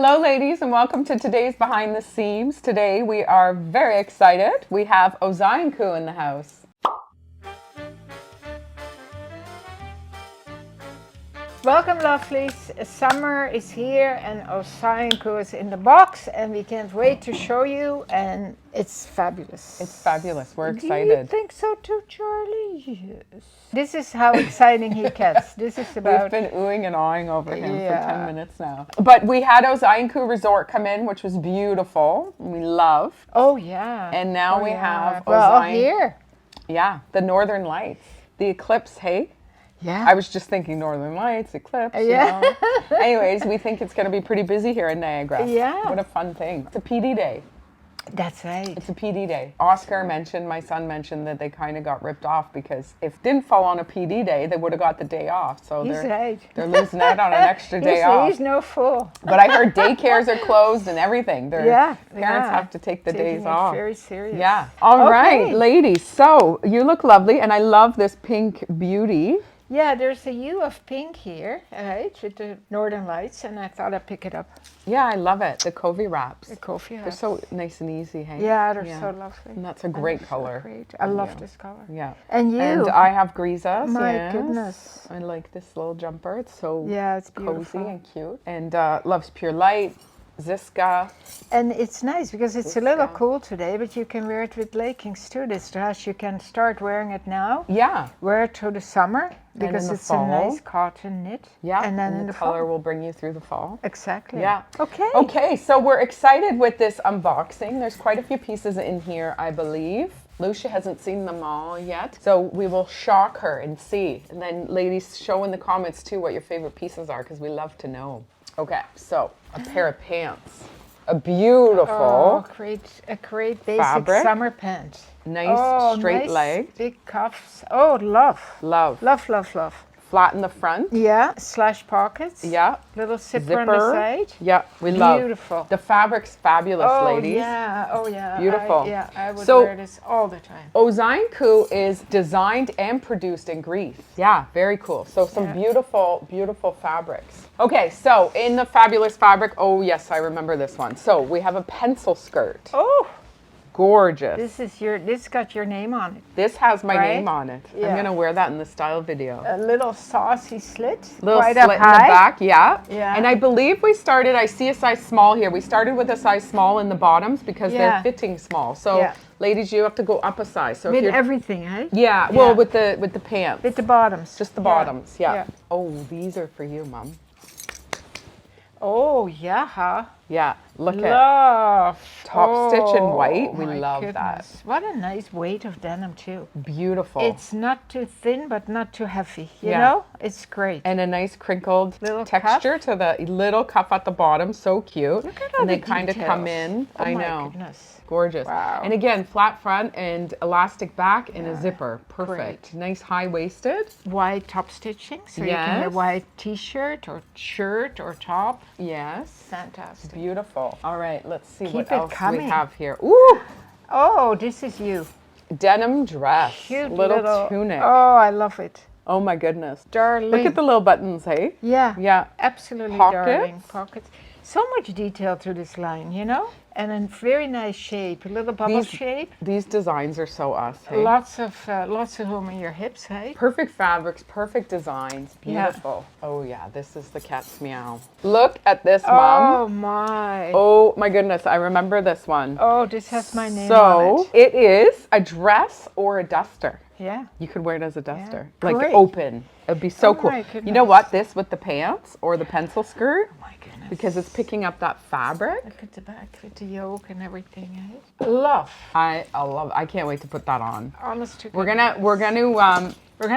Hello ladies and welcome to today's Behind the Seams. Today we are very excited. We have Ozai N Ku in the house. Welcome lovelies, summer is here and Ozai N Ku is in the box and we can't wait to show you and it's fabulous. It's fabulous, we're excited. Do you think so too, Charlie? Yes. This is how exciting he gets. This is about... We've been oohing and awing over him for 10 minutes now. But we had Ozai N Ku Resort come in, which was beautiful. We loved. Oh yeah. And now we have Ozai here. Yeah, the Northern Lights. The eclipse, hey? Yeah. I was just thinking Northern Lights, eclipse, yeah. you know. Anyways, we think it's going to be pretty busy here in Niagara. Yeah. What a fun thing. It's a PD day. That's right. It's a PD day. Oscar mentioned, my son mentioned that they kind of got ripped off because if it didn't fall on a PD day, they would have got the day off. So they're losing out on an extra day off. He's no fool. But I heard daycares are closed and everything. Parents have to take the days off. Very serious. Yeah. All right, ladies. So you look lovely and I love this pink beauty. Yeah, there's a hue of pink here, right, with the Northern Lights, and I thought I'd pick it up. Yeah, I love it. The coffee wraps. The coffee wraps. They're so nice and easy, hey? Yeah, they're so lovely. And that's a great color. So great. I love this color. Yeah. And you? And I have Grisas. My goodness. I like this little jumper. It's so it's beautiful. cozy and cute. And loves Pure Light. Ziska. And it's nice because it's a little cool today, but you can wear it with leggings too. This dress, you can start wearing it now. Yeah. Wear it through the summer because it's a nice cotton knit. Yeah. And then in the color fall will bring you through the fall. Exactly. Yeah. Okay. Okay, so we're excited with this unboxing. There's quite a few pieces in here, I believe. Lousje hasn't seen them all yet, so we will shock her and see. And then ladies, show in the comments too what your favorite pieces are because we love to know. Okay, so a pair of pants. A beautiful a great basic fabric. Summer pant. Nice straight nice leg. Big cuffs. Oh, love. Love. Love, love, love. Flat in the front. Yeah, slash pockets. Yeah. Little zipper on the side. Yeah, we love. Beautiful. The fabric's fabulous, ladies. Oh yeah. Beautiful. I would wear this all the time. Ozai N Ku is designed and produced in Greece. Yeah, very cool. So some beautiful, beautiful fabrics. Okay, so in the fabulous fabric, oh yes, I remember this one. So we have a pencil skirt. Oh. Gorgeous. This got your name on it. This has my name on it. Yeah. I'm gonna wear that in the style video. A little saucy slit. Little right slit up in the high. back, yeah. Yeah. And I believe we started, I see a size small here. We started with a size small in the bottoms because they're fitting small. So ladies, you have to go up a size. So with everything, eh? Yeah, well with the pants. With the bottoms. Just the bottoms, yeah. Oh, these are for you, Mom. Oh, yeah, huh? Yeah, look at top stitch in white. We love that. What a nice weight of denim too. Beautiful. It's not too thin, but not too heavy. You know, it's great. And a nice crinkled little texture to the little cuff at the bottom. So cute. Look at all and the they kind of come in. Oh, I my know. Goodness. Gorgeous. Wow. And again, flat front and elastic back and a zipper. Perfect. Great. Nice high-waisted. White top stitching. So you can wear white t-shirt or shirt or top. Yes. Fantastic. Beautiful. All right, let's see what else we have here. Ooh! Oh, this is you. Denim dress. Cute little tunic. Oh, I love it. Oh my goodness. Darling. Look at the little buttons, hey? Yeah. Yeah. Absolutely, Pockets. darling. Pockets. So much detail to this line, you know? And a very nice shape, a little bubble shape. These designs are so us, hey? Lots of room in your hips, hey? Perfect fabrics, perfect designs, beautiful. Yeah. Oh yeah, this is the cat's meow. Look at this, Mom. Oh my. Oh my goodness, I remember this one. Oh, this has my name on it. So it is a dress or a duster. Yeah. You could wear it as a duster. Yeah. Like open. It'd be so cool. You know what? This with the pants or the pencil skirt. Oh my goodness. Because it's picking up that fabric. Look at the back with the yoke and everything. Eh? Love. I love. I can't wait to put that on. Honest to We're gonna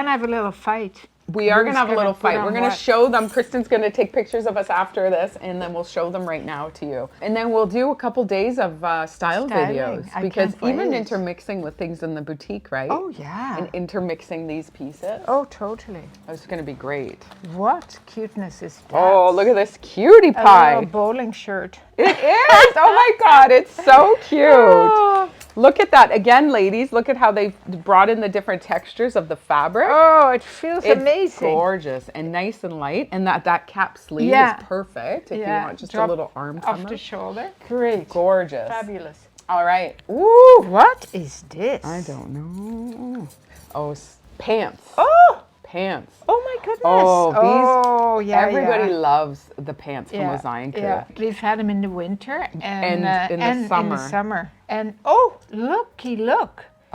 have a little fight. We are going to have a little fight. We're going to show them. Kristen's going to take pictures of us after this, and then we'll show them right now to you. And then we'll do a couple days of style videos. Because even intermixing with things in the boutique, right? Oh, yeah. And intermixing these pieces. Oh, totally. It's going to be great. What cuteness is that? Oh, look at this cutie pie. A little bowling shirt. It is. Oh, my God. It's so cute. Look at that. Again, ladies, look at how they've brought in the different textures of the fabric. Oh, it feels It's amazing. gorgeous and nice and light. And that cap sleeve Yeah. is perfect if you Yeah, want just drop a little arm off come the up. shoulder. Great. Gorgeous. Fabulous. All right. Ooh. What is this? I don't know. Oh, pants. Oh! Pants. Oh my goodness. Oh, these. Oh, yeah, Everybody yeah. loves the pants from Yeah, Ozai N Ku. yeah. We've had them in the winter and in the summer. in the summer. And oh, look.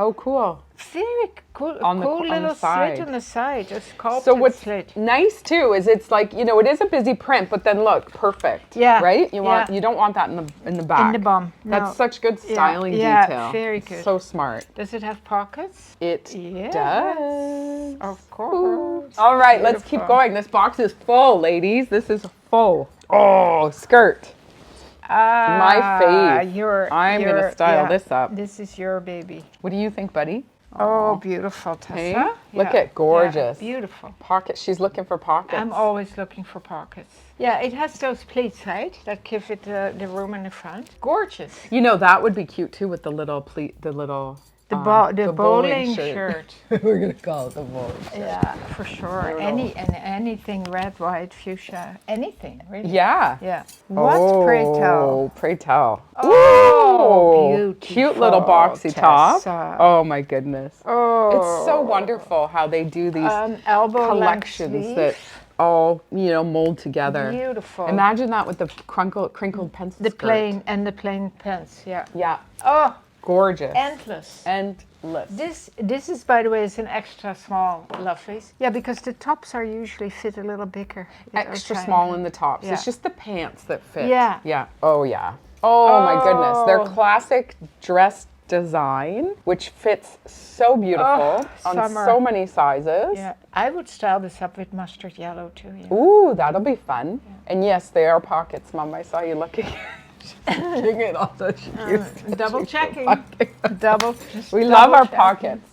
Oh, cool. Very cool. On the- cool on the little side. slit on the side. A sculpted So what's slit. nice too is it's like, you know, it is a busy print, but then look, perfect. Yeah, Right? You don't want that in the back. In the bum. No. That's such good styling Yeah, detail. very good. So smart. Does it have pockets? It Yes. does. Of course. All right, let's keep Beautiful. going. This box is full, ladies. This is full. Oh, skirt. My fave. I'm gonna style this up. This is your baby. What do you think, buddy? Oh, beautiful, Tessa. Hey, look Yeah, at gorgeous. yeah, beautiful. Pockets. She's looking for pockets. I'm always looking for pockets. Yeah, it has those pleats, right? That give it the room in the front. Gorgeous. You know, that would be cute too with the little pleat, the little The bowling shirt. We're gonna call it the bowling shirt. Yeah, for sure. Anything red, white, fuchsia, anything really. Yeah. Yeah. What, pray tell? Oh, pray tell. Oh, Ooh, cute little boxy Tessa. top. Oh my goodness. Oh, It's so wonderful how they do these elbow collections that all, you know, mold together. Beautiful. Imagine that with the crinkled pencil the skirt. plain pants. Yeah. Yeah. Oh, Gorgeous. endless. Endless. This is, by the way, is an extra small Lovelies. Yeah, because the tops are usually fit a little bigger. Extra small in the tops. Yeah. It's just the pants that fit. Yeah. Yeah. Oh, yeah. Oh, my goodness. Their Oh. classic dress design, which fits so beautiful on summer. so many sizes. Yeah, I would style this up with mustard yellow too. Yeah. Ooh, that'll be fun. And yes, they are pockets, Mom. I saw you looking. Checking it also. Double checking. Double. We love our pockets.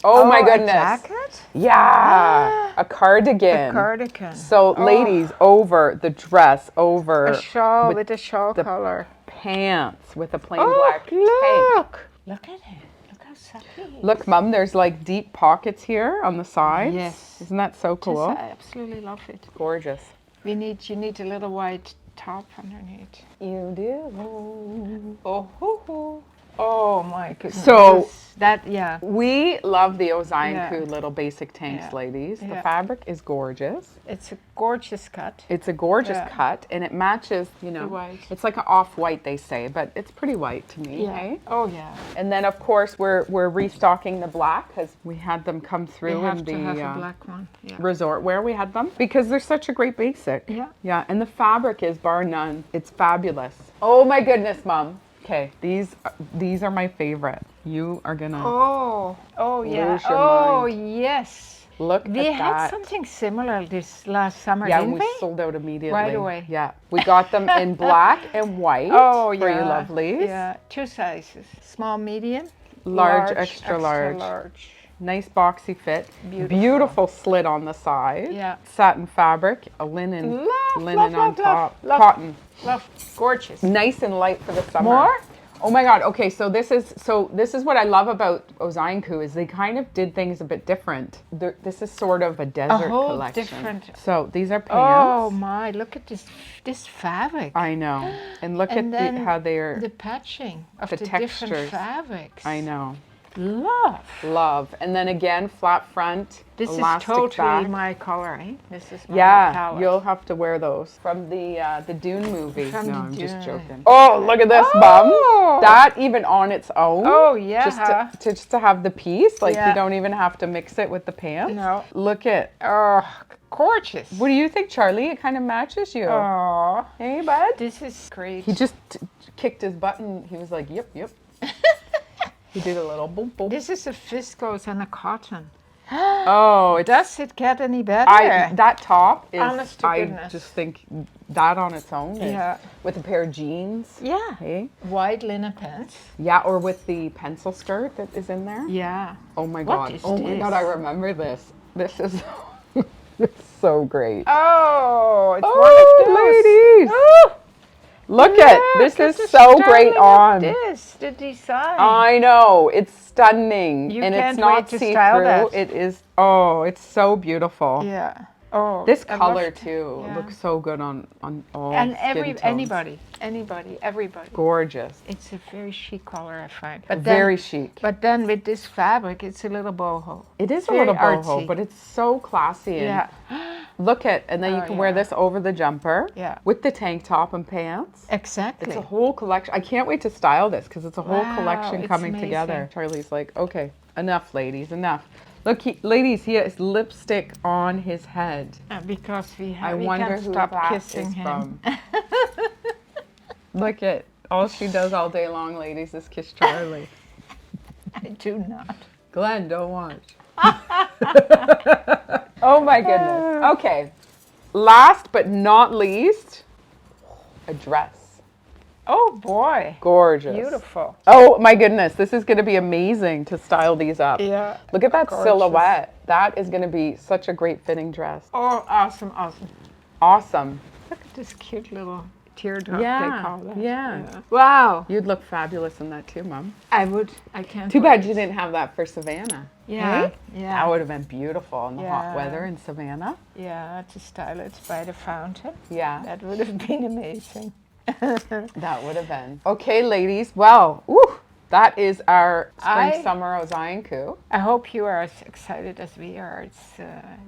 Oh, my goodness. A jacket? Yeah. A cardigan. A cardigan. So, ladies, over the dress, over A shawl with a shawl color. pants with a plain Oh, black tank. Look at it. Look how supple he is. Look, Mum, there's like deep pockets here on the sides. Yes. Isn't that so cool? I absolutely love it. Gorgeous. You need a little white top underneath. You do. Oh my goodness. So, that, yeah. we love the Ozai N Yeah. Ku little basic tanks, Yeah. ladies. The Yeah. fabric is gorgeous. It's a gorgeous cut. It's a gorgeous Yeah. cut, and it matches, you know, The white. it's like an off-white, they say, but it's pretty white to me, hey? Oh yeah. And then, of course, we're restocking the black because we had them come We through have in to the have a black one. Yeah. resort wear. We had them because they're such a great basic. Yeah. Yeah, and the fabric is bar none. It's fabulous. Oh my goodness, Mom. Okay, these are my favorite. You are gonna Oh yeah. lose your Oh mind. yes. Look We at had that. something similar this last summer, Yeah, didn't we we? sold out immediately. Right away. Yeah, we got them in black and white Oh for yeah. you lovelies. Yeah, 2 sizes. Small, medium, Large, extra large. Nice boxy fit. Beautiful slit on the side. Yeah. Satin fabric, a linen love, on top. love. Cotton. Love, gorgeous. Nice and light for the summer. More? Oh my God. Okay, so this is what I love about Ozai N Ku is they kind of did things a bit different. This is sort of a desert whole collection. different- So these are Oh pants. my! Look at this fabric. I know. And look And at then how they're the patching of the the different textures. fabrics. I know. Love. And then again, flat front, This is elastic totally back. my color, eh? This is my Yeah, palette. you'll have to wear those from the Dune movie. From no, the I'm just Dune. joking. Oh, look at this, Mum. Oh! That even on its own. Oh, yeah. Just to have the piece, like Yeah. you don't even have to mix it with the pants. No. Look at. Oh, gorgeous. What do you think, Charlie? It kind of matches you. Oh, Hey, bud. this is great. He just kicked his button. He was like, yep, yep. He did a little boom, boom. This is a viscose and a cotton. Oh, it's Does it get any better? that top is. Honest to I goodness. just think that on its own. Is, Yeah. With a pair of jeans. Yeah. Hey. White linen pants. Yeah, or with the pencil skirt that is in there. Yeah. Oh my What God. is Oh my this? God, I remember this. This is it's so great. Oh, it's Oh, one of those. ladies. Oh, Look at this is so great on. This, the design. I know, it's stunning, You and can't it's not wait to style see-through. that. It is. Oh, it's so beautiful. Yeah. Oh, This I color love- too yeah. looks so good on all And skin tones. anybody, everybody. Gorgeous. It's a very chic color, I find. Very chic. But then with this fabric, it's a little boho. It is It's a little very boho, artsy. but it's so classy. And Yeah. look at, and then you Oh, can wear yeah. this over the jumper. Yeah. With the tank top and pants. Exactly. It's a whole collection. I can't wait to style this because it's a whole Wow, collection it's coming amazing. together. Charlie's like, okay, enough, ladies, enough. Look, ladies, he has lipstick on his head. Because we I we wonder can't who stop that kissing is him. from. Look at all she does all day long, ladies, is kiss Charlie. I do not. Glenn, don't watch. Oh my goodness. Okay. Last but not least, a dress. Oh boy. Gorgeous. Beautiful. Oh my goodness, this is going to be amazing to style these up. Yeah. Look at that Gorgeous. silhouette. That is going to be such a great fitting dress. Oh, awesome, awesome. Awesome. Look at this cute little teardrop Yeah, they call that. yeah. Wow. You'd look fabulous in that too, Mom. I would. I can't. Too bad wait. you didn't have that for Savannah. Yeah. Hey? Yeah. That would have been beautiful in the hot Yeah. weather in Savannah. Yeah, to style it by the fountain. Yeah, That would have been amazing. that would have been. Okay, ladies. Well, woo, that is our spring summer Ozai N Ku. I hope you are as excited as we are. It's,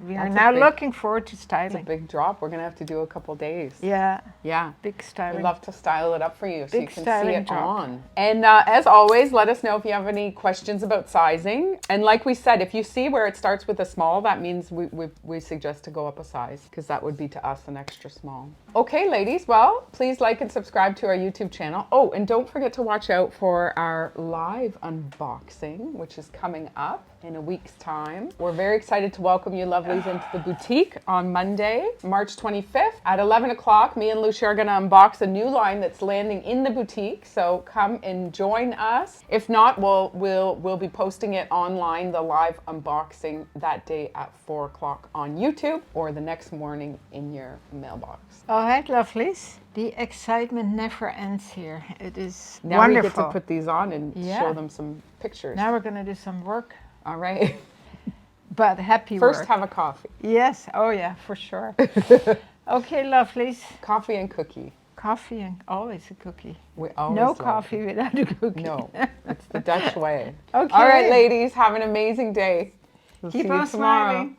we are That's a now big- looking forward to It's a styling. big drop. We're going to have to do a couple days. Yeah, Yeah. big styling. We'd love to style it up for you so you Big can see styling it job. on. And as always, let us know if you have any questions about sizing. And like we said, if you see where it starts with a small, that means we suggest to go up a size because that would be to us an extra small. Okay, ladies, well, please like and subscribe to our YouTube channel. Oh, and don't forget to watch out for our live unboxing, which is coming up in a week's time. We're very excited to welcome you lovelies into the boutique on Monday, March 25th at 11 o'clock. Me and Lousje are going to unbox a new line that's landing in the boutique. So come and join us. If not, we'll be posting it online, the live unboxing that day at 4 o'clock on YouTube or the next morning in your mailbox. All right, lovelies. The excitement never ends here. It is Now wonderful. we get to put these on and Yeah. show them some pictures. Now we're going to do some work, All right. but happy First, work. have a coffee. Yes, oh yeah, for sure. Okay, lovelies. Coffee and cookie. Coffee and always a cookie. We always No love coffee without a cookie. No, it's the Dutch way. Okay. All right, ladies, have an amazing day. We'll Keep see you on tomorrow. smiling.